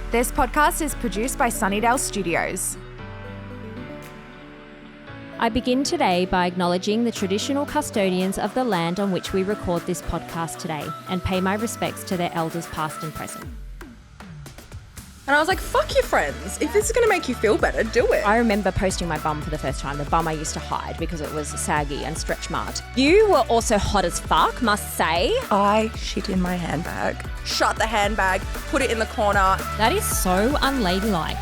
This podcast is produced by Sunnydale Studios. I begin today by acknowledging the traditional custodians of the land on which we record this podcast today and pay my respects to their elders past and present. And I was like, fuck your friends. If this is going to make you feel better, do it. I remember posting my bum for the first time, the bum I used to hide because it was saggy and stretch marked. You were also hot as fuck, must say. I shit in my handbag, shut the handbag, put it in the corner. That is so unladylike.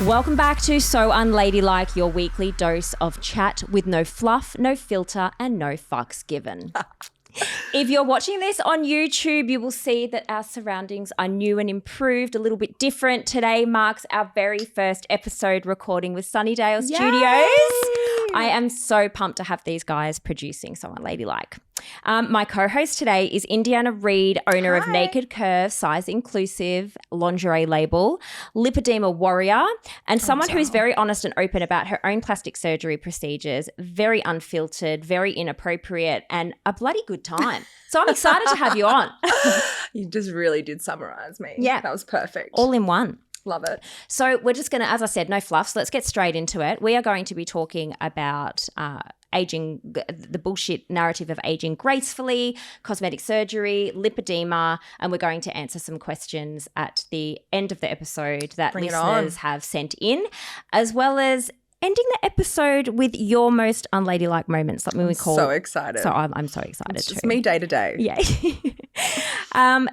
Welcome back to So Unladylike, your weekly dose of chat with no fluff, no filter, and no fucks given. If you're watching this on YouTube, you will see that our surroundings are new and improved, a little bit different. Today marks our very first episode recording with Sunnydale Studios. I am so pumped to have these guys producing So Unladylike. My co-host today is Indiana Reed, owner of Naked Curve, size inclusive lingerie label, lipedema warrior, and someone who is very honest and open about her own plastic surgery procedures, very unfiltered, very inappropriate, and a bloody good time. So I'm excited to have you on. You just really did summarize me. Yeah. That was perfect. All in one. Love it. So we're just going to, as I said, no fluffs. Let's get straight into it. We are going to be talking about aging, the bullshit narrative of aging gracefully, cosmetic surgery, lipedema, and we're going to answer some questions at the end of the episode that listeners have sent in, as well as ending the episode with your most unladylike moments. Something we call. So excited. So I'm so excited it's too. It's me day to day. Yeah.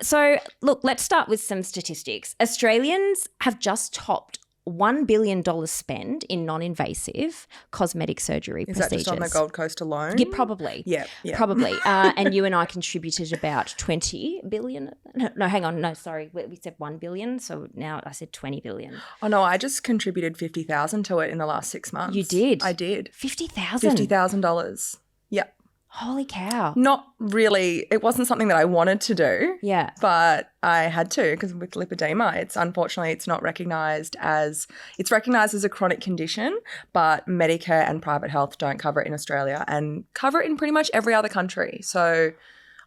So look, let's start with some statistics. Australians have just topped $1 billion spend in non-invasive cosmetic surgery procedures. Is that just on the Gold Coast alone? Yeah, probably. Yeah. Probably. And you and I contributed about 20 billion. No, hang on. No, sorry. We said 1 billion. So now I said 20 billion. Oh, no, I just contributed $50,000 to it in the last 6 months. You did? I did. $50,000? $50,000. Yep. Holy cow. Not really. It wasn't something that I wanted to do. Yeah. But I had to because with lipedema, unfortunately it's not recognised as – it's recognised as a chronic condition, but Medicare and private health don't cover it in Australia and cover it in pretty much every other country. So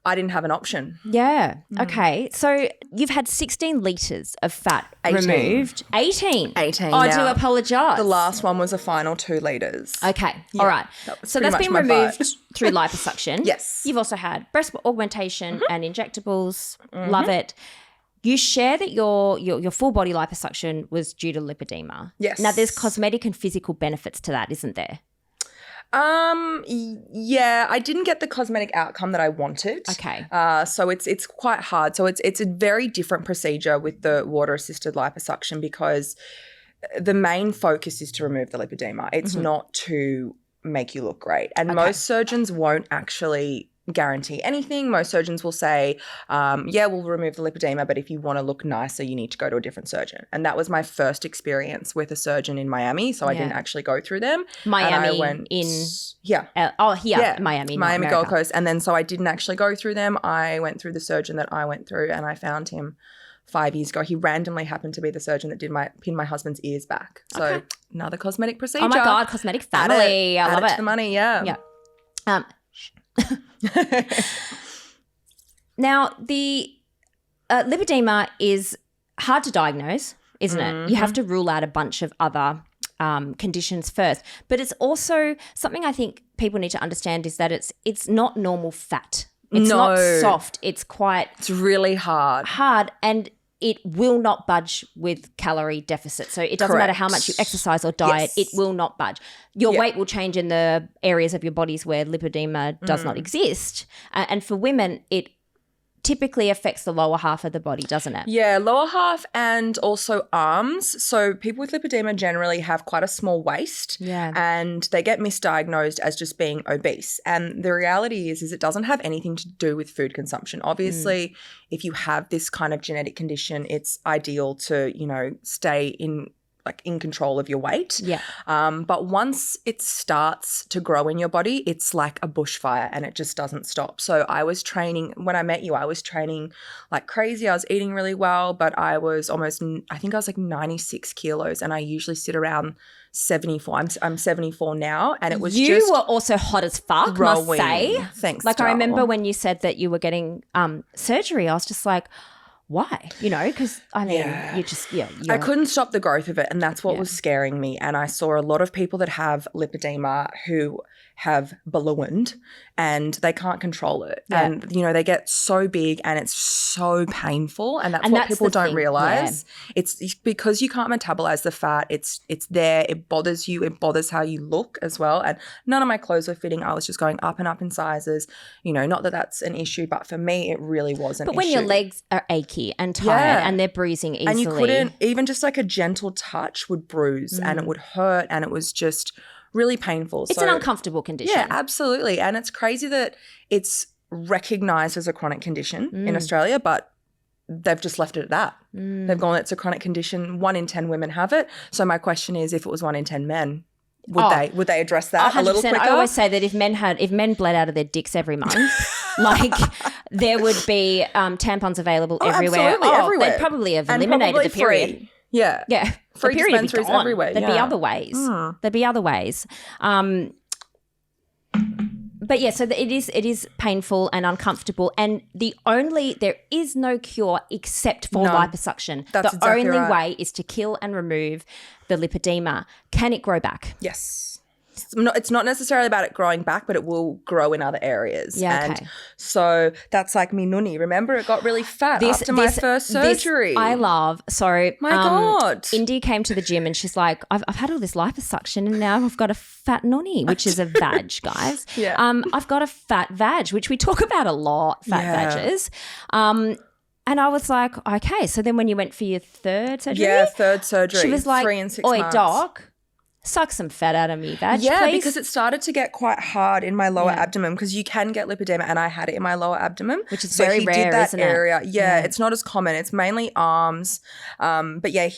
I didn't have an option. Yeah. Okay. So you've had 16 litres of fat removed. 18? 18 I now. do apologise. The last one was a final 2 litres. Okay. Yeah, all right. So that's been removed through liposuction. Yes. You've also had breast augmentation and injectables. Love it. You share that your full body liposuction was due to lipedema. Yes. Now there's cosmetic and physical benefits to that, isn't there? Yeah, I didn't get the cosmetic outcome that I wanted. Okay. So it's quite hard. So it's a very different procedure with the water-assisted liposuction because the main focus is to remove the lipedema. It's not to make you look great. And most surgeons won't actually guarantee anything. Most surgeons will say, we'll remove the lipedema, but if you want to look nicer, you need to go to a different surgeon. And that was my first experience with a surgeon in Miami, so I didn't actually go through them. Miami Miami Gold Coast. And then so I didn't actually go through them. I went through the surgeon that I went through and I found him 5 years ago. He randomly happened to be the surgeon that did pin my husband's ears back. So another cosmetic procedure. Oh my God, cosmetic family. I love it. To the money, yeah. Yeah. Now, the lipedema is hard to diagnose, isn't it? You have to rule out a bunch of other conditions first. But it's also something I think people need to understand is that it's not normal fat. It's not soft. It's really hard. And it will not budge with calorie deficit. So it doesn't matter how much you exercise or diet, it will not budge. Your weight will change in the areas of your bodies where lipedema does not exist. And for women, it typically affects the lower half of the body, doesn't it? Yeah, lower half and also arms. So people with lipedema generally have quite a small waist and they get misdiagnosed as just being obese. And the reality is it doesn't have anything to do with food consumption. Obviously, if you have this kind of genetic condition, it's ideal to, stay in control of your weight. Yeah. But once it starts to grow in your body, it's like a bushfire and it just doesn't stop. So I was training, when I met you, I was training like crazy. I was eating really well, but I was I think I was like 96 kilos and I usually sit around 74. I'm 74 now and it was You were also hot as fuck, growing. Must say. Thanks, I remember when you said that you were getting surgery, I was just like, why? You know, because I mean, Yeah. you just I couldn't stop the growth of it, and that's what was scaring me. And I saw a lot of people that have lipedema who have ballooned and they can't control it. Yeah. And, you know, they get so big and it's so painful, and that's what people don't realize. It's because you can't metabolize the fat. It's there. It bothers you. It bothers how you look as well. And none of my clothes were fitting. I was just going up and up in sizes. You know, not that that's an issue, but for me it really was an issue. But when your legs are achy and tired and they're bruising easily. And you couldn't, even just like a gentle touch would bruise and it would hurt, and it was just really painful. It's an uncomfortable condition. Yeah, absolutely. And it's crazy that it's recognised as a chronic condition in Australia, but they've just left it at that. They've gone, it's a chronic condition. 1 in 10 women have it. So my question is, if it was 1 in 10 men, would they address that 100%. A little quicker? I always say that if men bled out of their dicks every month, like there would be tampons available everywhere. Absolutely, everywhere. They'd probably have eliminated the period. Free. Yeah. Yeah. Free the period dispensaries everywhere. There'd be other ways. There'd be other ways. But yeah, so it is painful and uncomfortable, and there is no cure except for liposuction. That's the exactly only right. way is to kill and remove the lipedema. Can it grow back? Yes. It's not necessarily about it growing back, but it will grow in other areas. Yeah, and okay. so that's like me nunny. Remember, it got really fat after my first surgery. I love. So my God. Indy came to the gym and she's like, I've had all this liposuction and now I've got a fat nunny, which is a vag, guys. Yeah. I've got a fat vag, which we talk about a lot, fat vages. And I was like, okay. So then when you went for your third surgery? Yeah, third surgery. She was like, 3 and 6 months. Oi, doc, suck some fat out of me, vag, Yeah, please. because it started to get quite hard in my lower abdomen, because you can get lipedema, and I had it in my lower abdomen. Which is so very he rare, did that isn't area. it? Yeah, it's not as common. It's mainly arms. But yeah,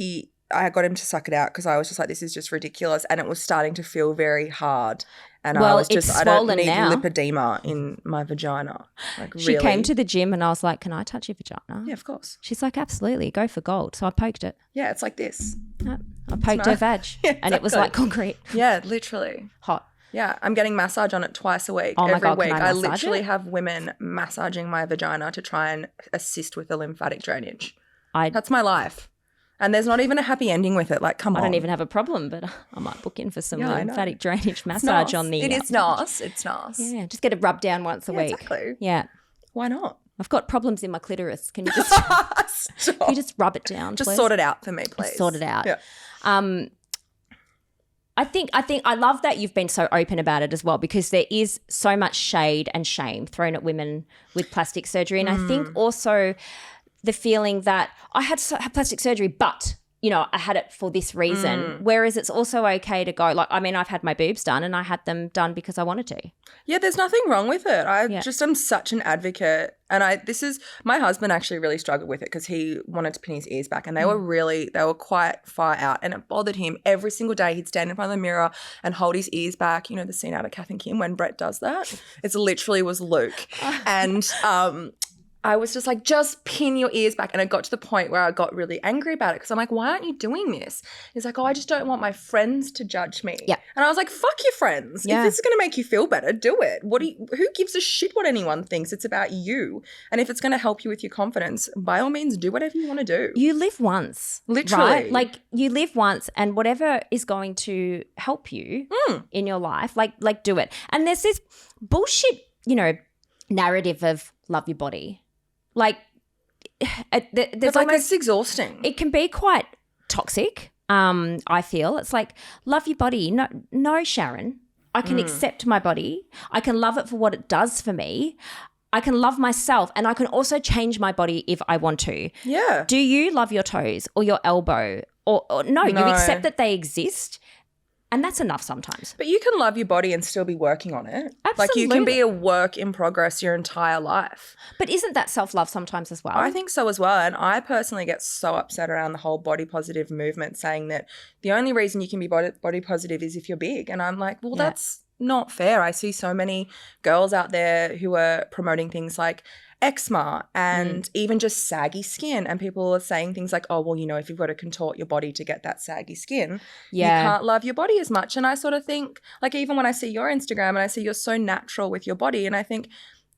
I got him to suck it out because I was just like, this is just ridiculous. And it was starting to feel very hard. And I was just, I don't need lipedema in my vagina. Like, She really. came to the gym and I was like, can I touch your vagina? Yeah, of course. She's like, absolutely, go for gold. So I poked it. Yeah, it's like this. I poked her vag and it was like concrete. Yeah, literally. Hot. Yeah, I'm getting massage on it twice a week. Oh my every God, week. can I massage literally it? have women massaging my vagina to try and assist with the lymphatic drainage. I That's my life. And there's not even a happy ending with it. Like, come on. don't even have a problem, but I might book in for some Yeah, I know. lymphatic drainage massage on the. It is nice. It's nice. Yeah, just get it rubbed down once a week. Exactly. Yeah. Why not? I've got problems in my clitoris. Can you just Stop. can you just rub it down? Just please? sort it out for me, please. Sort it out. Yeah. I think I love that you've been so open about it as well, because there is so much shade and shame thrown at women with plastic surgery. And I think also the feeling that I had plastic surgery, but, you know, I had it for this reason. Whereas it's also okay to go, like, I mean, I've had my boobs done and I had them done because I wanted to. Yeah, there's nothing wrong with it. I just am such an advocate. And my husband actually really struggled with it because he wanted to pin his ears back, and they were quite far out, and it bothered him every single day. He'd stand in front of the mirror and hold his ears back. You know, the scene out of Kath and Kim when Brett does that? It literally was Luke. And I was just like, just pin your ears back. And it got to the point where I got really angry about it because I'm like, why aren't you doing this? He's like, oh, I just don't want my friends to judge me. Yeah. And I was like, fuck your friends. Yeah. If this is going to make you feel better, do it. Who gives a shit what anyone thinks? It's about you. And if it's going to help you with your confidence, by all means, do whatever you want to do. You live once. Literally. Right? Like, you live once, and whatever is going to help you in your life, like do it. And there's this bullshit, you know, narrative of love your body. Like, there's like, it's exhausting. It can be quite toxic, I feel. It's like, love your body. No, Sharon. I can accept my body. I can love it for what it does for me. I can love myself, and I can also change my body if I want to. Yeah. Do you love your toes or your elbow? Or no, you accept that they exist. And that's enough sometimes. But you can love your body and still be working on it. Absolutely. Like, you can be a work in progress your entire life. But isn't that self-love sometimes as well? I think so as well. And I personally get so upset around the whole body positive movement, saying that the only reason you can be body positive is if you're big. And I'm like, well, that's not fair. I see so many girls out there who are promoting things like eczema and even just saggy skin, and people are saying things like, oh, well, you know, if you've got to contort your body to get that saggy skin, you can't love your body as much. And I sort of think, like, even when I see your Instagram and I see you're so natural with your body, and I think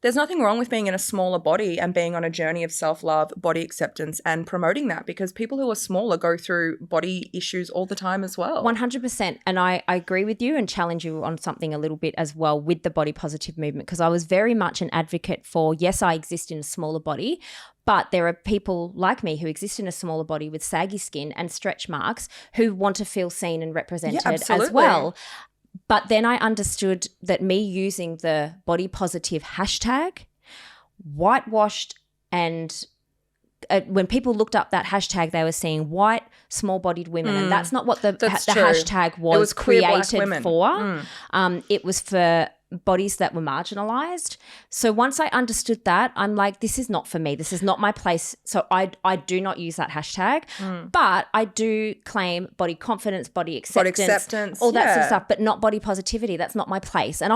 there's nothing wrong with being in a smaller body and being on a journey of self-love, body acceptance, and promoting that, because people who are smaller go through body issues all the time as well. 100%. And I agree with you and challenge you on something a little bit as well with the body positive movement, because I was very much an advocate for, yes, I exist in a smaller body, but there are people like me who exist in a smaller body with saggy skin and stretch marks who want to feel seen and represented as well. But then I understood that me using the body positive hashtag whitewashed, and when people looked up that hashtag, they were seeing white, small-bodied women, and that's not what the hashtag was created for. It was for bodies that were marginalized. So once I understood that, I'm like, this is not for me. This is not my place. So I do not use that hashtag, but I do claim body confidence, body acceptance, all that sort of stuff, but not body positivity. That's not my place. And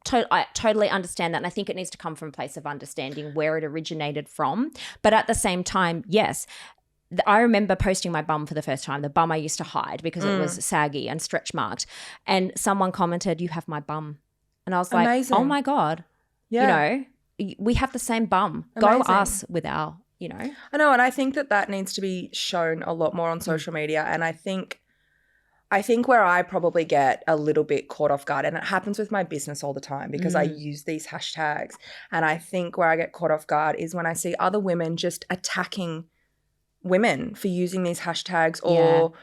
I totally understand that. And I think it needs to come from a place of understanding where it originated from. But at the same time, yes, I remember posting my bum for the first time, the bum I used to hide because it was saggy and stretch marked. And someone commented, "You have my bum." And I was like, amazing. Oh, my God. Yeah. You know, we have the same bum. Amazing. Go us with our, you know. I know, and I think that needs to be shown a lot more on social media. And I think where I probably get a little bit caught off guard, and it happens with my business all the time because I use these hashtags, and I think where I get caught off guard is when I see other women just attacking women for using these hashtags or,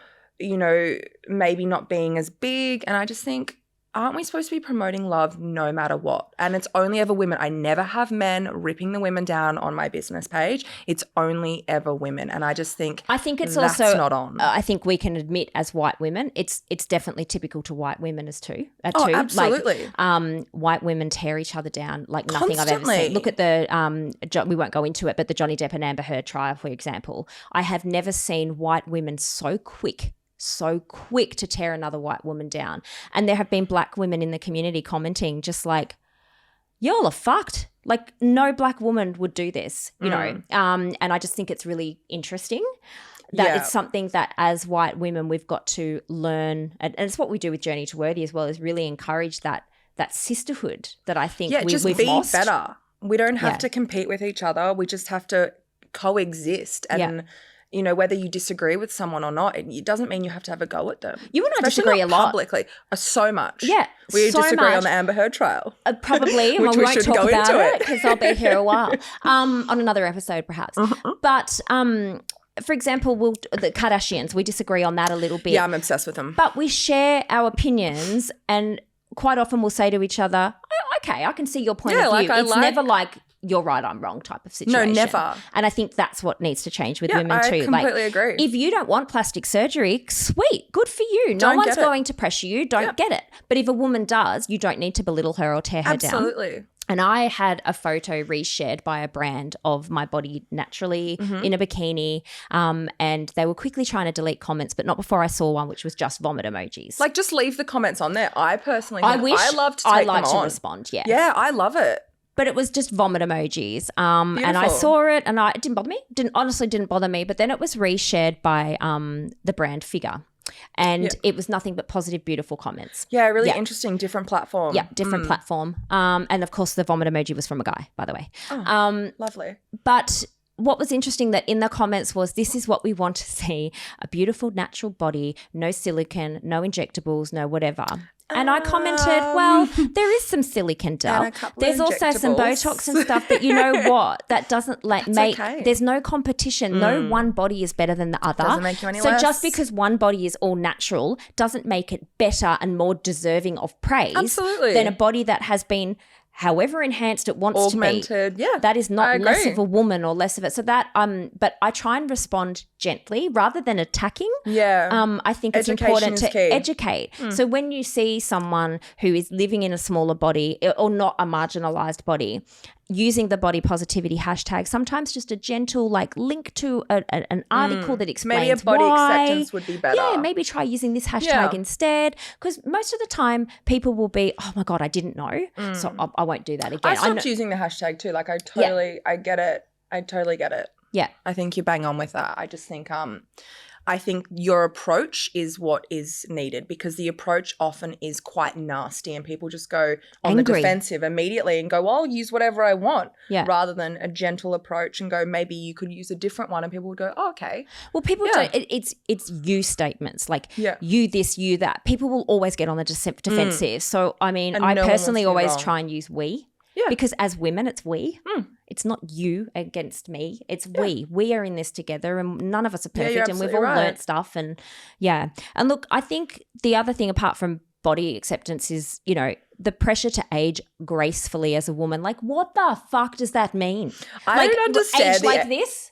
you know, maybe not being as big. And I just think, aren't we supposed to be promoting love no matter what? And it's only ever women. I never have men ripping the women down on my business page. It's only ever women. And I just think it's that's also not on. I think we can admit as white women, it's definitely typical to white women too. Oh, absolutely. Like, white women tear each other down like nothing I've ever seen. Look at the, we won't go into it, but the Johnny Depp and Amber Heard trial, for example. I have never seen white women so quick to tear another white woman down. And there have been black women in the community commenting just like, y'all are fucked. Like no black woman would do this, you know. And I just think it's really interesting that it's something that as white women we've got to learn. And it's what we do with Journey to Worthy as well, is really encourage that sisterhood that I think we've be lost. better. We don't have to compete with each other. We just have to coexist. And you know, whether you disagree with someone or not, it doesn't mean you have to have a go at them. You and I disagree a lot. Publicly. So much. Yeah. We so disagree much. on the Amber Heard trial. Probably. Which we won't should talk go about into it because I'll be here a while. On another episode perhaps. But for example, the Kardashians, we disagree on that a little bit. Yeah, I'm obsessed with them. But we share our opinions, and quite often we'll say to each other, oh, okay, I can see your point of view. It's never like you're right, I'm wrong type of situation. No, never. And I think that's what needs to change with women too. I completely agree. If you don't want plastic surgery, sweet, good for you. No one's going to pressure you. Don't get it. But if a woman does, you don't need to belittle her or tear her down. Absolutely. And I had a photo reshared by a brand of my body naturally in a bikini, and they were quickly trying to delete comments, but not before I saw one which was just vomit emojis. Like, just leave the comments on there. I personally I love to take them on. to respond, Yeah, I love it. But it was just vomit emojis. And I saw it and it didn't bother me. Honestly didn't bother me. But then it was reshared by the brand Figure. And it was nothing but positive, beautiful comments. Yeah, really interesting, different platform. Yeah, different platform. And of course the vomit emoji was from a guy, by the way. Oh, lovely. But what was interesting that in the comments was, this is what we want to see, a beautiful natural body, no silicone, no injectables, no whatever. And I commented, well, there is some silicone dull. There's also some Botox and stuff, but you know what? That doesn't there's no competition. No one body is better than the other. Doesn't make you any less. So just because one body is all natural doesn't make it better and more deserving of praise than a body that has been however enhanced it wants augmented, to be. That is not less of a woman or less of it. So that but I try and respond gently rather than attacking. I think it's important to educate. So when you see someone who is living in a smaller body or not a marginalized body, using the body positivity hashtag, sometimes just a gentle link to an article that explains maybe a body acceptance would be better. Yeah, maybe try using this hashtag instead, because most of the time people will be, oh my God, I didn't know, so I won't do that again. I stopped using the hashtag too. I totally, I get it. I totally get it. Yeah. I think you're bang on with that. I just think I think your approach is what is needed, because the approach often is quite nasty and people just go on the Angry. defensive immediately and go, well, I'll use whatever I want, Yeah. rather than a gentle approach and go, maybe you could use a different one, and people would go, oh, okay. Well, people Yeah. don't. It's you statements like Yeah. you this, you that. People will always get on the defensive. So I mean, And I no one wants personally to be always wrong. try and use we. Yeah. Because as women, it's we. It's not you against me. It's we. We are in this together, and none of us are Yeah, perfect, you're and we've all absolutely right. learnt stuff. And yeah. And look, I think the other thing apart from body acceptance is, you know, the pressure to age gracefully as a woman. Like, what the fuck does that mean? I like, don't understand age the- like this.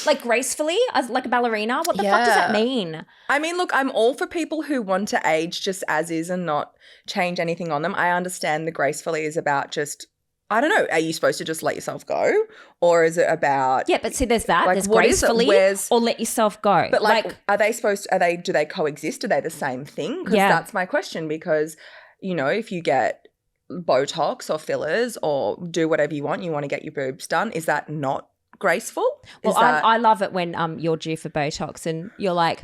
Like gracefully, as like a ballerina. What the fuck does that Yeah. mean? I mean, look, I'm all for people who want to age just as is and not change anything on them. I understand the gracefully is about just, I don't know, are you supposed to just let yourself go? Or is it about, Yeah, but see, there's that. Like, There's what is it? gracefully Where's- or let yourself go. but like are they supposed to, do they coexist? Are they the same thing? Because Yeah. that's my question, because, you know, if you get Botox or fillers or do whatever you want to get your boobs done, is that not graceful? well, Is that- I love it when you're due for Botox and you're like,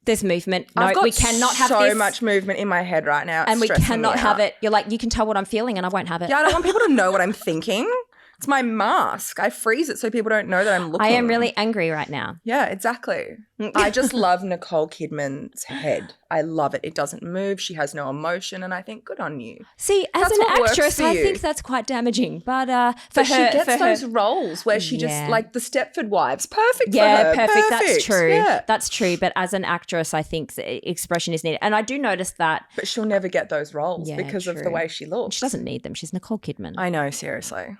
there's movement. No, I've got we cannot have so this. much movement in my head right now. It's and we stressing cannot me have out. it. You're like, you can tell what I'm feeling and I won't have it. Yeah, I don't want people to know what I'm thinking. It's my mask. I freeze it so people don't know that I'm looking. I am really angry right now. Yeah, exactly. I just love Nicole Kidman's head. I love it. It doesn't move. She has no emotion, and I think good on you. See, as That's an what works actress, for I you. think that's quite damaging. But for But her, she gets for those her, roles where she Yeah. just like the Stepford Wives. Perfect yeah, for her. perfect. That's true. Yeah. That's true. But as an actress, I think the expression is needed, and I do notice that But she'll never get those roles Yeah, because of the true. way she looks. she doesn't need them. She's Nicole Kidman. I know, seriously.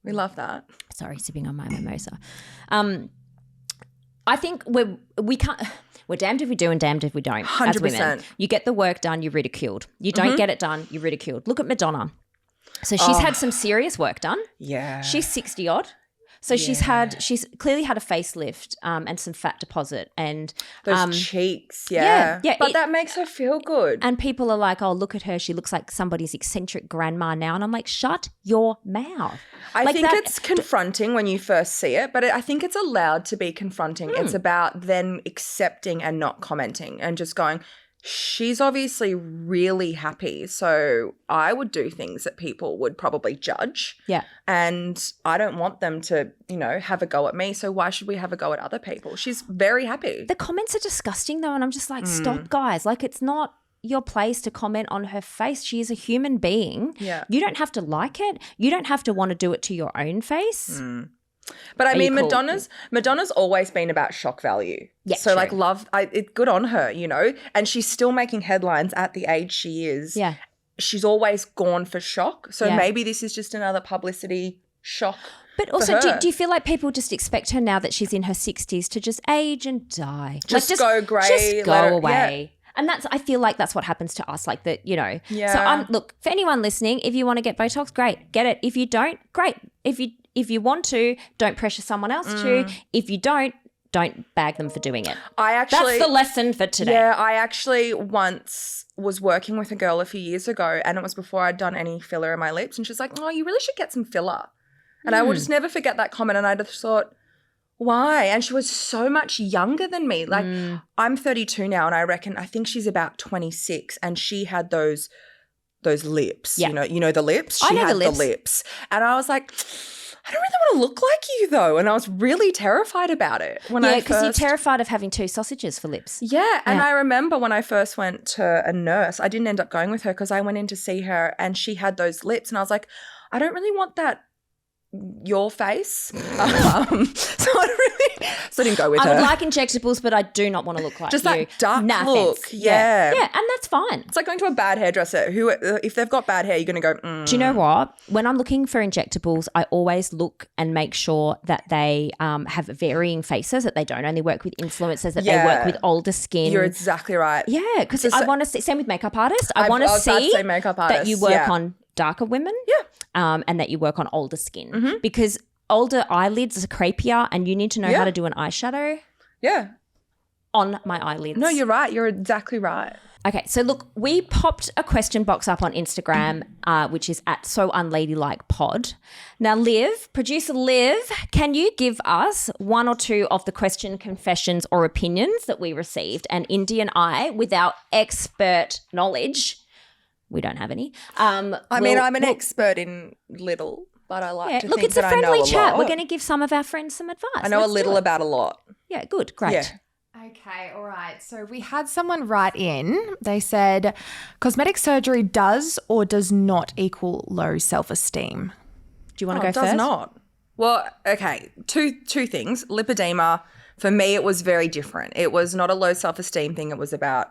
We love that. Sorry, sipping on my mimosa. I think we can't. We're damned if we do and damned if we don't. As women, 100%. you get the work done, you're ridiculed. You don't get it done, you're ridiculed. Look at Madonna. So Oh. she's had some serious work done. Yeah. She's 60 odd. So she's clearly had a facelift and some fat deposit and those cheeks. Yeah. yeah, But that makes her feel good. and people are like, oh, look at her. She looks like somebody's eccentric grandma now. And I'm like, shut your mouth. I Like think that- it's confronting when you first see it, but I think it's allowed to be confronting. It's about then accepting and not commenting and just going, she's obviously really happy. So I would do things that people would probably judge. Yeah. And I don't want them to, you know, have a go at me. So why should we have a go at other people? She's very happy. The comments are disgusting though. And I'm just like, Mm. stop, guys. Like, it's not your place to comment on her face. She is a human being. Yeah. You don't have to like it. You don't have to want to do it to your own face. But I Are you mean, cool? Madonna's always been about shock value. Yeah, so true. like it's good on her, you know, and she's still making headlines at the age she is. Yeah. She's always gone for shock. So Yeah. maybe this is just another publicity shock. But for also, her. do you feel like people just expect her now that she's in her 60s to just age and die? Just go grey, Just go let her- away. And I feel like that's what happens to us. Like that, you know. So Yeah. look, for anyone listening, if you want to get Botox, great, get it. If you don't, great. If you want to, don't pressure someone else to. If you don't bag them for doing it. That's the lesson for today. Yeah, I actually once was working with a girl a few years ago, and it was before I'd done any filler in my lips, and she's like, oh, you really should get some filler. And I will just never forget that comment, and I just thought, why? And she was so much younger than me. Like, I'm 32 now, and I think she's about 26, and she had those lips. Yeah. You know the lips? She I know the had lips. the lips. And I was like, I don't really want to look like you though. And I was really terrified about it when Yeah, I because you're first... terrified of having two sausages for lips. Yeah, and Yeah. I remember when I first went to a nurse, I didn't end up going with her because I went in to see her and she had those lips and I was like, I don't really want that your face. So I didn't go with I her. would like injectables, but I do not want to look like Just you. that dark No look. offense. Yeah. Yeah, and that's fine. It's like going to a bad hairdresser who, if they've got bad hair, you're going to go, Do you know what? When I'm looking for injectables, I always look and make sure that they have varying faces, that they don't only work with influencers, that they Yeah. work with older skin. You're exactly right. Yeah, because So- I want to see, same with makeup artists, I I want to was about to see say makeup that you artists, work yeah. on darker women and that you work on older skin Mm-hmm. because older eyelids are creepier and you need to know Yeah. how to do an eyeshadow. Yeah. on my eyelids. No, you're right. You're exactly right. Okay, so look, we popped a question box up on Instagram, which is at So Unladylike Pod. Now, producer Liv, can you give us one or two of the question, confessions, or opinions that we received? And Indy and I, with our expert knowledge, we don't have any. I'm an expert in little, but I like to look, think it's a that I know friendly a chat. lot. We're going to give some of our friends some advice. I know Let's a little do it. about a lot. Yeah, good, great. Yeah. Okay, all right. So we had someone write in. They said, cosmetic surgery does or does not equal low self-esteem. Do you want to go It first? does not. Well, okay, two things. Lipedema, for me, it was very different. It was not a low self-esteem thing. It was about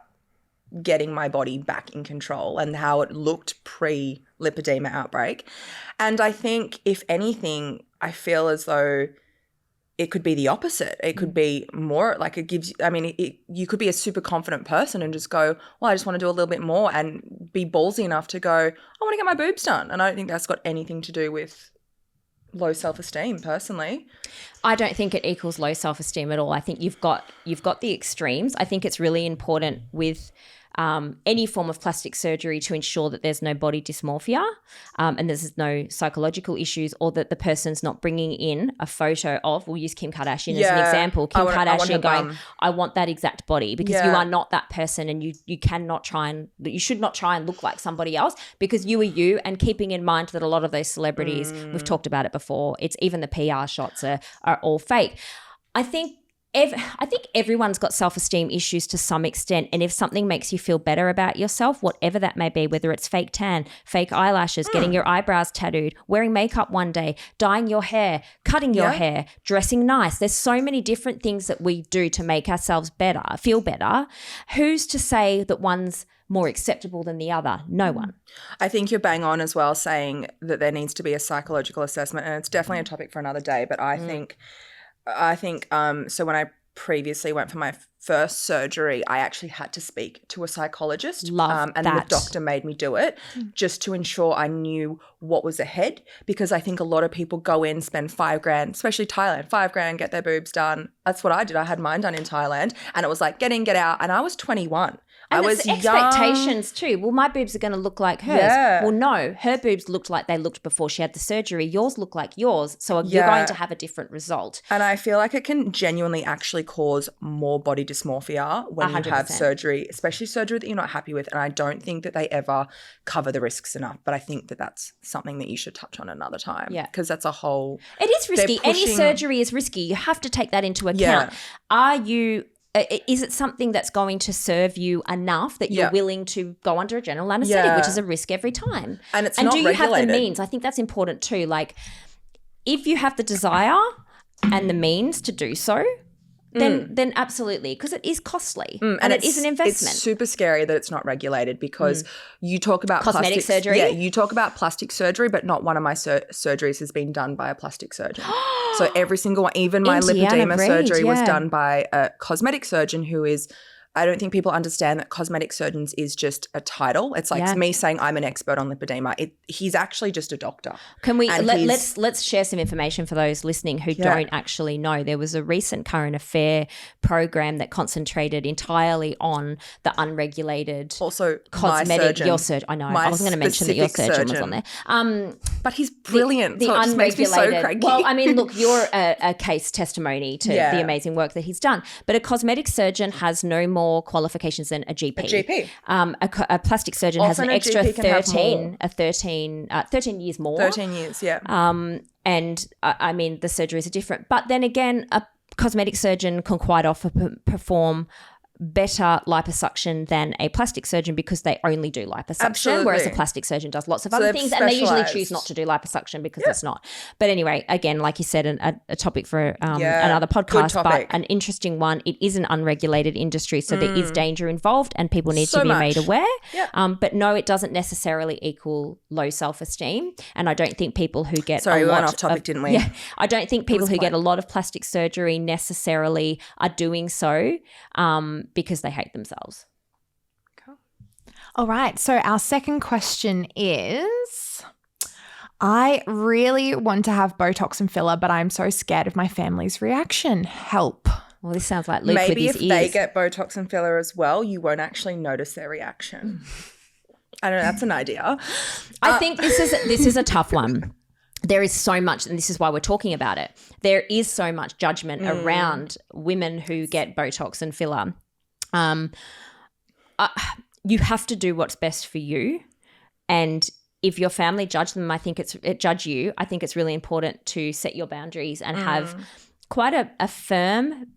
getting my body back in control and how it looked pre-lipedema outbreak. And I think, if anything, I feel as though it could be the opposite. It could be more like it gives, you could be a super confident person and just go, well, I just want to do a little bit more, and be ballsy enough to go, I want to get my boobs done. And I don't think that's got anything to do with low self-esteem personally. I don't think it equals low self-esteem at all. I think you've got the extremes. I think it's really important with any form of plastic surgery to ensure that there's no body dysmorphia and there's no psychological issues, or that the person's not bringing in a photo of, we'll use Kim Kardashian as an example, Kardashian going, I want that exact body, because you are not that person, and you should not try and look like somebody else, because you are you. And keeping in mind that a lot of those celebrities, we've talked about it before, it's even the PR shots are all fake. I think everyone's got self-esteem issues to some extent, and if something makes you feel better about yourself, whatever that may be, whether it's fake tan, fake eyelashes, getting your eyebrows tattooed, wearing makeup one day, dyeing your hair, cutting your hair, dressing nice. There's so many different things that we do to make ourselves feel better. Who's to say that one's more acceptable than the other? No one. I think you're bang on as well, saying that there needs to be a psychological assessment, and it's definitely a topic for another day, but I think so when I previously went for my first surgery, I actually had to speak to a psychologist. And the doctor made me do it just to ensure I knew what was ahead, because I think a lot of people go in, spend $5,000, especially Thailand, $5,000, get their boobs done. That's what I did. I had mine done in Thailand, and it was like get in, get out. And I was 21. And I was expectations too. Well, my boobs are going to look like hers. Yeah. Well, no, her boobs looked like they looked before she had the surgery. Yours look like yours. So you're going to have a different result. And I feel like it can genuinely actually cause more body dysmorphia when 100%. You have surgery, especially surgery that you're not happy with. And I don't think that they ever cover the risks enough. But I think that that's something that you should touch on another time. Yeah. Because that's a whole... It is risky. Any surgery is risky. You have to take that into account. Yeah. Is it something that's going to serve you enough that you're willing to go under a general anaesthetic, which is a risk every time? And it's not do you regulated. have the means? I think that's important too. Like, if you have the desire and the means to do so, then absolutely, because it is costly and it is an investment. It's super scary that it's not regulated, because you talk about cosmetic surgery. Yeah, you talk about plastic surgery, but not one of my surgeries has been done by a plastic surgeon. So every single one, even my lipedema surgery was done by a cosmetic surgeon who is... I don't think people understand that cosmetic surgeons is just a title. It's like me saying I'm an expert on lipedema. He's actually just a doctor. Can we let's share some information for those listening who don't actually know. There was a recent current affair program that concentrated entirely on the unregulated cosmetic. Your surgeon, I know. I wasn't going to mention that your surgeon was on there. But he's brilliant. The so it just makes me so cranky. Well, I mean, look, you're a case testimony to the amazing work that he's done. But a cosmetic surgeon has no more qualifications than a GP. A plastic surgeon has an extra 13 years more. 13 years, yeah. And I mean, the surgeries are different. But then again, a cosmetic surgeon can quite often perform better liposuction than a plastic surgeon, because they only do liposuction, whereas a plastic surgeon does lots of other things, and they usually choose not to do liposuction because it's not. But anyway, again, like you said, a topic for another podcast, but an interesting one. It is an unregulated industry, so there is danger involved, and people need to be made aware. But no, it doesn't necessarily equal low self-esteem, and I don't think people who get we went off topic, didn't we? Yeah, I don't think people who get a lot of plastic surgery necessarily are doing so because they hate themselves. Cool. All right. So our second question is, I really want to have Botox and filler, but I'm so scared of my family's reaction. Help. Well, this sounds like Luke Maybe with if his they ears. get Botox and filler as well, you won't actually notice their reaction. I don't know. That's an idea. I think this is a tough one. There is so much, and this is why we're talking about it. There is so much judgment around women who get Botox and filler. You have to do what's best for you, and if your family judge them, I think it's really important to set your boundaries and have quite a firm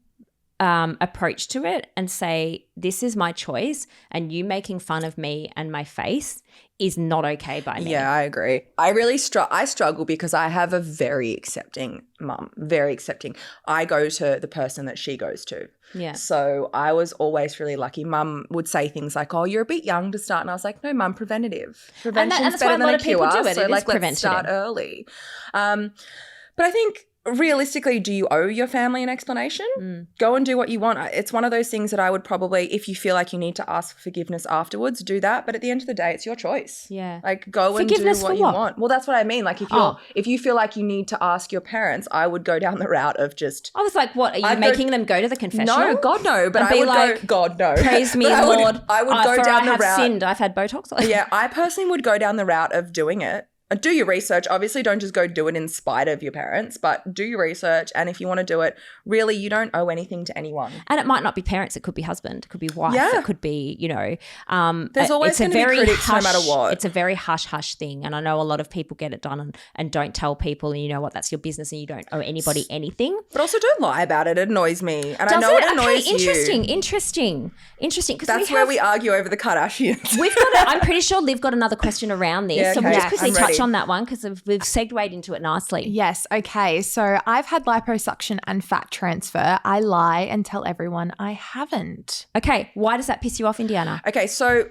approach to it and say, this is my choice, and you making fun of me and my face is not okay by me. Yeah, I agree. I really struggle because I have a very accepting mum, very accepting. I go to the person that she goes to. Yeah. So I was always really lucky. Mum would say things like, oh, you're a bit young to start. And I was like, no, Mum, preventative. Prevention's that's better why a than lot a of people cure. do it. So It is like, let's preventative. start early. But I think realistically, do you owe your family an explanation? Go and do what you want. It's one of those things that I would probably, if you feel like you need to ask for forgiveness afterwards, do that. But at the end of the day, it's your choice. Yeah. Like go and do Forgiveness for what you what? want. Well, that's what I mean. Like if you feel like you need to ask your parents, I would go down the route of just. I was like, what, are you making them go to the confessional? No, God no. But And I be would like, go, God no. Praise me, But Lord. I would go for down I the have route. sinned. I've had Botox. Yeah, I personally would go down the route of doing it. Do your research. Obviously, don't just go do it in spite of your parents, but do your research. And if you want to do it, really, you don't owe anything to anyone. And it might not be parents. It could be husband. It could be wife. Yeah. It could be, There's always going to be critics no matter what. It's a very hush-hush thing. And I know a lot of people get it done and don't tell people. And you know what? That's your business and you don't owe anybody anything. But also don't lie about it. It annoys me. And I Does know it? it annoys Okay, you. interesting. That's where we argue over the Kardashians. I'm pretty sure Liv got another question around this. Yeah, So we'll okay. just quickly I'm touch ready. on that one because we've segued into it nicely. Yes. Okay. So I've had liposuction and fat transfer. I lie and tell everyone I haven't. Okay. Why does that piss you off, Indiana? Okay, so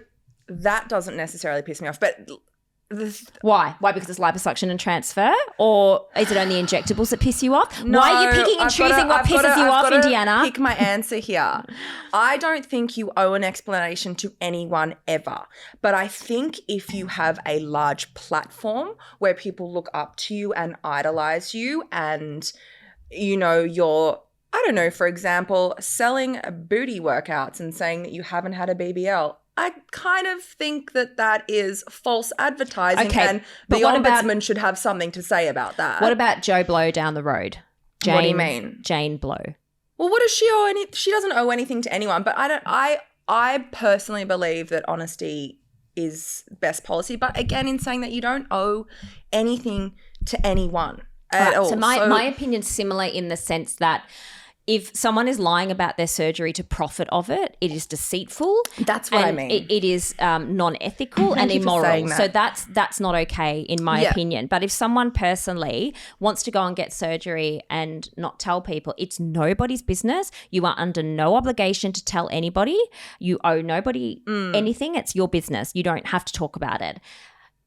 that doesn't necessarily piss me off, but Why? Why? Because it's liposuction and transfer? Or is it only injectables that piss you off? Why are you picking and choosing what pisses you off, Indiana? Pick my answer here. I don't think you owe an explanation to anyone ever. But I think if you have a large platform where people look up to you and idolize you and, you're, I don't know, for example, selling booty workouts and saying that you haven't had a BBL, I kind of think that is false advertising, Okay, and but the what about- ombudsman should have something to say about that. What about Joe Blow down the road? What do you mean? Jane Blow. Well, what does she owe? She doesn't owe anything to anyone. But I personally believe that honesty is best policy. But again, in saying that you don't owe anything to anyone at all. So my opinion's similar in the sense that if someone is lying about their surgery to profit of it, it is deceitful. That's what and I mean. It is non-ethical and you for immoral. saying that. So that's not okay in my opinion. But if someone personally wants to go and get surgery and not tell people, it's nobody's business. You are under no obligation to tell anybody. You owe nobody anything. It's your business. You don't have to talk about it.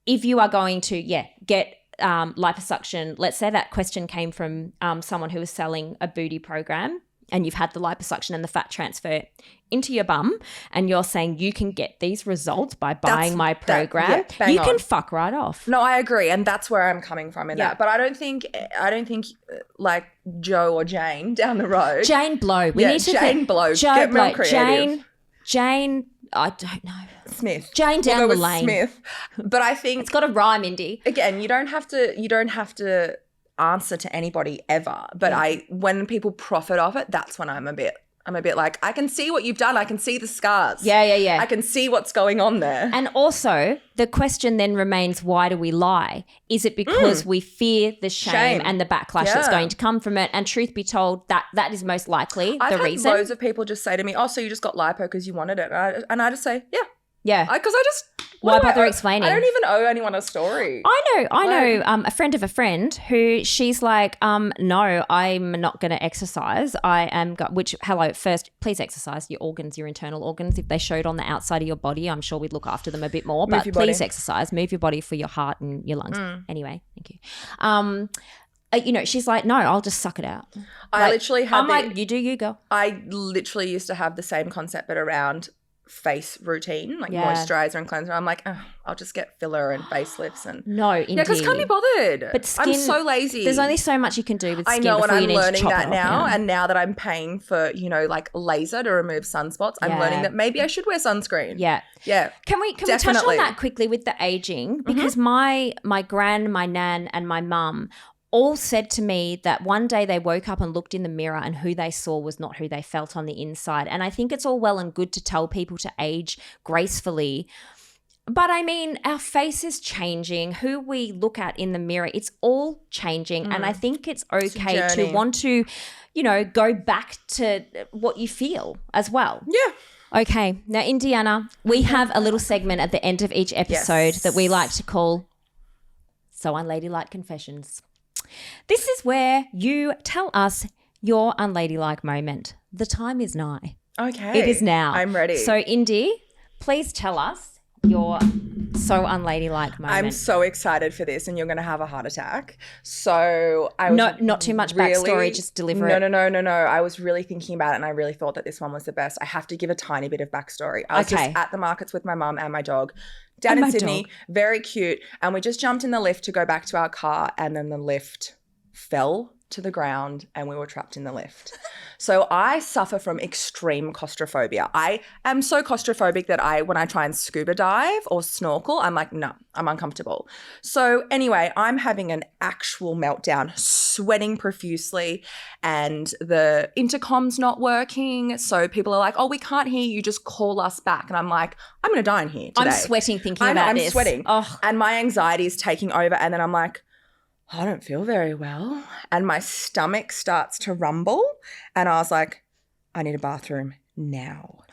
If you are going to, get liposuction, let's say that question came from someone who was selling a booty program and you've had the liposuction and the fat transfer into your bum and you're saying you can get these results by buying my program, bang you on. can fuck right off. No, I agree, and that's where I'm coming from in that. But I don't think like Joe or Jane down the road. Jane Blow. We need to Jane Blow. Joe Get Blow. real creative. Jane, I don't know. Smith. Jane down We'll go the with lane. Smith. But I think It's got a rhyme, Indy. again, you don't have to answer to anybody ever. But when people profit off it, that's when I'm a bit like, I can see what you've done. I can see the scars. Yeah. I can see what's going on there. And also, the question then remains, why do we lie? Is it because we fear the shame and the backlash that's Yeah. going to come from it? And truth be told, that is most likely I've the had reason. loads of people just say to me, oh, so you just got lipo because you wanted it. And I just say, yeah. Yeah. Because I just... Why what do I bother owe? explaining? I don't even owe anyone a story. I know a friend of a friend who she's like, no, I'm not going to exercise. First, please exercise your organs, your internal organs. If they showed on the outside of your body, I'm sure we'd look after them a bit more. But your body. please exercise, move your body for your heart and your lungs. Anyway, thank you. She's like, no, I'll just suck it out. I literally had I'm like, you do you, girl. I literally used to have the same concept but around face routine, like Yeah. moisturizer and cleanser. I'm like, I'll just get filler and facelifts and No, indeed. yeah, because can't be bothered. But I'm skin, so lazy. There's only so much you can do with I skin know, and before you I'm need to learning chop that it now. off, And now that I'm paying for, you know, like laser to remove sunspots, I'm Yeah. learning that maybe I should wear sunscreen. Yeah. Yeah. Can we touch on Definitely. that quickly with the aging? Because my gran, my nan, and my mum all said to me that one day they woke up and looked in the mirror and who they saw was not who they felt on the inside. And I think it's all well and good to tell people to age gracefully. But I mean, our face is changing. Who we look at in the mirror, it's all changing. And I think it's okay to journey. want to, you know, go back to what you feel as well. Yeah. Okay. Now, Indiana, we have a little segment at the end of each episode that we like to call So Unladylike Confessions. This is where you tell us your unladylike moment. The time is nigh. Okay. It is now. I'm ready. So, Indy, please tell us your so unladylike moment. I'm so excited for this, and you're going to have a heart attack. So I was not too much backstory, just deliver it. No. I was really thinking about it, and I really thought that this one was the best. I have to give a tiny bit of backstory. I was Okay. just at the markets with my mum and my dog down in Sydney, very cute, and we just jumped in the lift to go back to our car, and then the lift fell to the ground and we were trapped in the lift. So I suffer from extreme claustrophobia. I am so claustrophobic that when I try and scuba dive or snorkel, I'm like, no, I'm uncomfortable. So anyway, I'm having an actual meltdown, sweating profusely, and the intercom's not working. So people are like, oh, we can't hear you, just call us back. And I'm like, I'm going to die in here today. I'm sweating thinking I know, about I'm this. sweating. Oh, And my anxiety is taking over. And then I'm like, I don't feel very well. And my stomach starts to rumble. And I was like, I need a bathroom now.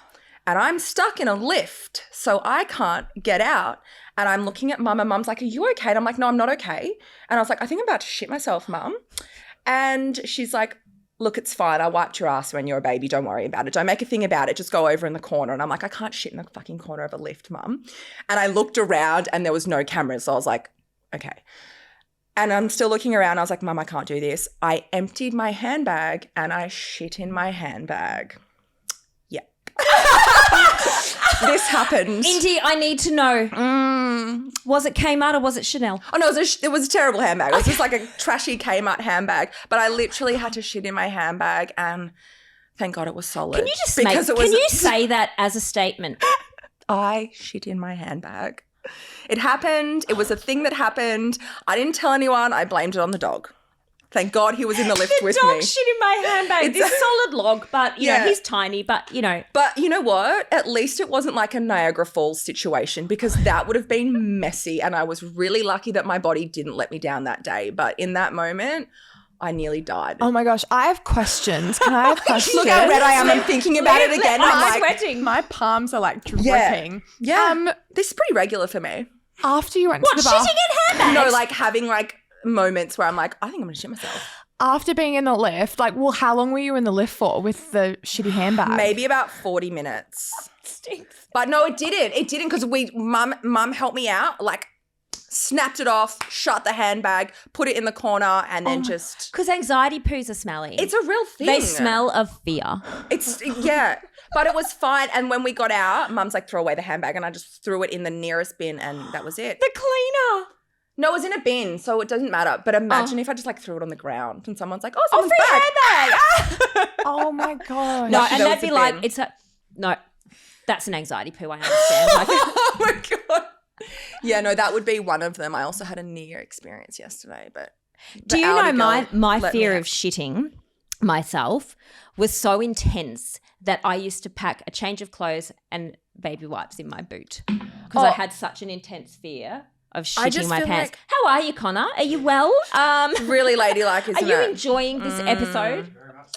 And I'm stuck in a lift, so I can't get out. And I'm looking at mum, and mum's like, are you okay? And I'm like, no, I'm not okay. And I was like, I think I'm about to shit myself, mum. And she's like, look, it's fine. I wiped your ass when you're a baby. Don't worry about it. Don't make a thing about it. Just go over in the corner. And I'm like, I can't shit in the fucking corner of a lift, mum. And I looked around and there was no cameras. So I was like, okay. And I'm still looking around. I was like, Mum, I can't do this. I emptied my handbag and I shit in my handbag. Yep. This happened. Indy, I need to know. Was it Kmart or was it Chanel? Oh, no, it was a terrible handbag. It was just like a trashy Kmart handbag. But I literally had to shit in my handbag, and thank God it was solid. Can you just Because say that as a statement? I shit in my handbag. It happened. It was a thing that happened. I didn't tell anyone. I blamed it on the dog. Thank God he was in the lift with me. Dog shit in my handbag. This solid log, but you know, he's tiny, but you know. But you know what? At least it wasn't like a Niagara Falls situation, because that would have been messy, and I was really lucky that my body didn't let me down that day. But in that moment, I nearly died. Oh my gosh, I have questions. Can I have questions? Look how red I am. I'm thinking about it again. I'm sweating. My palms are like dripping. Yeah. This is pretty regular for me. After you went to the bathroom. Shitting in handbags? No, like having like moments where I'm like, I think I'm going to shit myself. After being in the lift, like, well, how long were you in the lift for with the shitty handbag? Maybe about 40 minutes. Stinks. But no, it didn't. It didn't, because mum helped me out, like snapped it off, shut the handbag, put it in the corner, and then just... Because anxiety poos are smelly. It's a real thing. They smell of fear. Yeah. But it was fine. And when we got out, mum's like, throw away the handbag. And I just threw it in the nearest bin, and that was it. The cleaner. No, it was in a bin, so it doesn't matter. But imagine if I just like threw it on the ground and someone's like, oh, someone's handbag. Oh my God. No, Lucky and there that'd was be a like, bin. no, that's an anxiety poo, I understand. Oh my God. Yeah, no, that would be one of them. I also had a near experience yesterday, but... Do you know my let me fear out. of shitting myself was so intense that I used to pack a change of clothes and baby wipes in my boot because I had such an intense fear of shitting just my feel pants. like- How are you, Connor? Are you well? Really ladylike, isn't Are you it? enjoying this episode?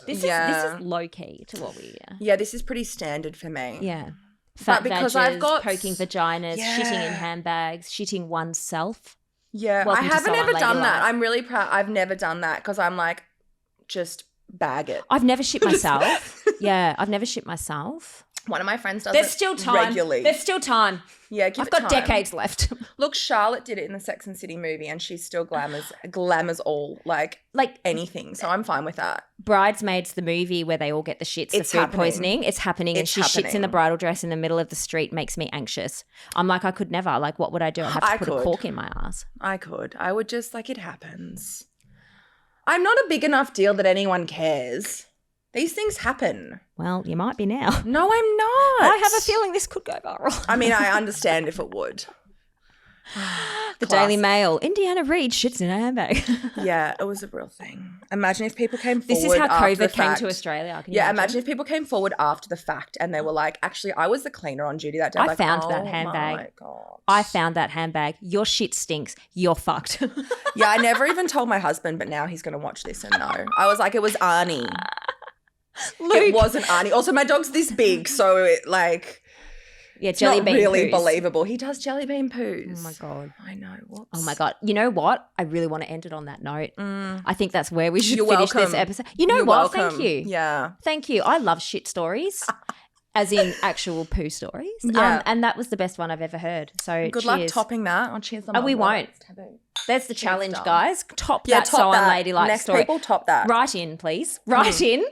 This Yeah. is low key to what we Yeah, this is pretty standard for me. yeah. Fat because vages, I've got- poking vaginas, Yeah. shitting in handbags, shitting oneself. Yeah, Welcome I to haven't So ever done that. Unladylike. I'm really proud. I've never done that because I'm like, just bag it. I've never shit myself. Yeah, I've never shit myself. One of my friends does There's it still time. regularly. There's still time. Yeah, give I've it got time. decades left. Look, Charlotte did it in the Sex and City movie and she's still glamours all, like anything. So I'm fine with that. Bridesmaids, the movie where they all get the shits, It's the food happening. poisoning. It's happening, and It's she shits in happening. the bridal dress in the middle of the street. Makes me anxious. I'm like, I could never. Like, what would I do? I'd have to I put a could. cork in my ass. I would just, like, it happens. I'm not a big enough deal that anyone cares. These things happen. Well, you might be now. No, I'm not. I have a feeling this could go viral. I mean, I understand if it would. The Class. Daily Mail. Indiana Reed shits in a handbag. Yeah, it was a real thing. Imagine if people came forward. This is how after the COVID came fact. to Australia. Can you Yeah, imagine if people came forward after the fact and they were like, actually, I was the cleaner on duty that day. I Like, found that oh handbag. my God. I found that handbag. Your shit stinks. You're fucked. Yeah, I never even told my husband, but now he's going to watch this and know. I was like, it was Arnie. It wasn't Arnie. Also, my dog's this big, so it, like, Yeah, it's jelly not bean really poos. believable. He does jelly bean poos. Oh my God. I know. Whoops. Oh my God. You know what? I really want to end it on that note. I think that's where we should You're finish welcome. this episode. You know You're what? welcome. Thank you. Yeah. Thank you. I love shit stories, as in actual poo stories. Yeah. And that was the best one I've ever heard. So Good luck cheers. topping that. Oh, cheers. We won't. There's the challenge, done. guys. Top Yeah, that top So that. Unladylike Next story. people top that. Write in, please. Write in.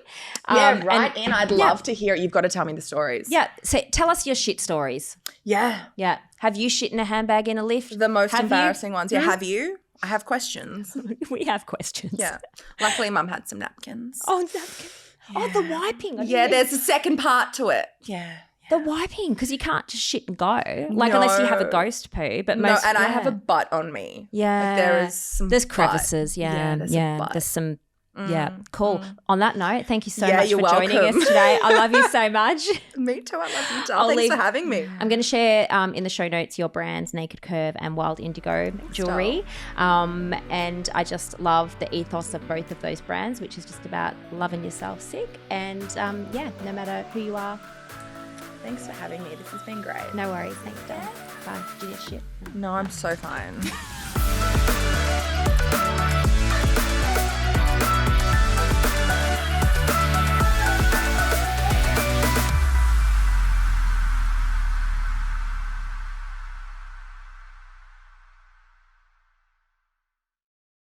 Yeah, Um, right and- in. I'd love to hear it. You've got to tell me the stories. Yeah. So tell us your shit stories. Yeah. Yeah. Have you shit in a handbag in a lift? The most Have you? embarrassing ones. Yeah, have you? I have questions. We have questions. Yeah. Luckily, Mum had some napkins. Oh, napkin. Oh, the wiping. I Yeah, didn't there's a second part to it. Yeah. The wiping, because you can't just shit and go. Like, unless you have a No. ghost poo. But No, most, and I yeah. have a butt on me. Yeah. Like, there is some There's butt. crevices. Yeah. there's Yeah. a butt. There's some. Yeah. Cool. On that note, thank you so Yeah, much for you're joining welcome. us today. I love you so much. Me too. I love you, I'll darling. Thanks leave- for having me. I'm going to share in the show notes your brands, Naked Curve and Wild Indigo jewelry. And I just love the ethos of both of those brands, which is just about loving yourself sick. And yeah, no matter who you are, Thanks for having me. This has been great. no worries. Thanks, Dad. Bye. Do your shit. No, I'm so fine.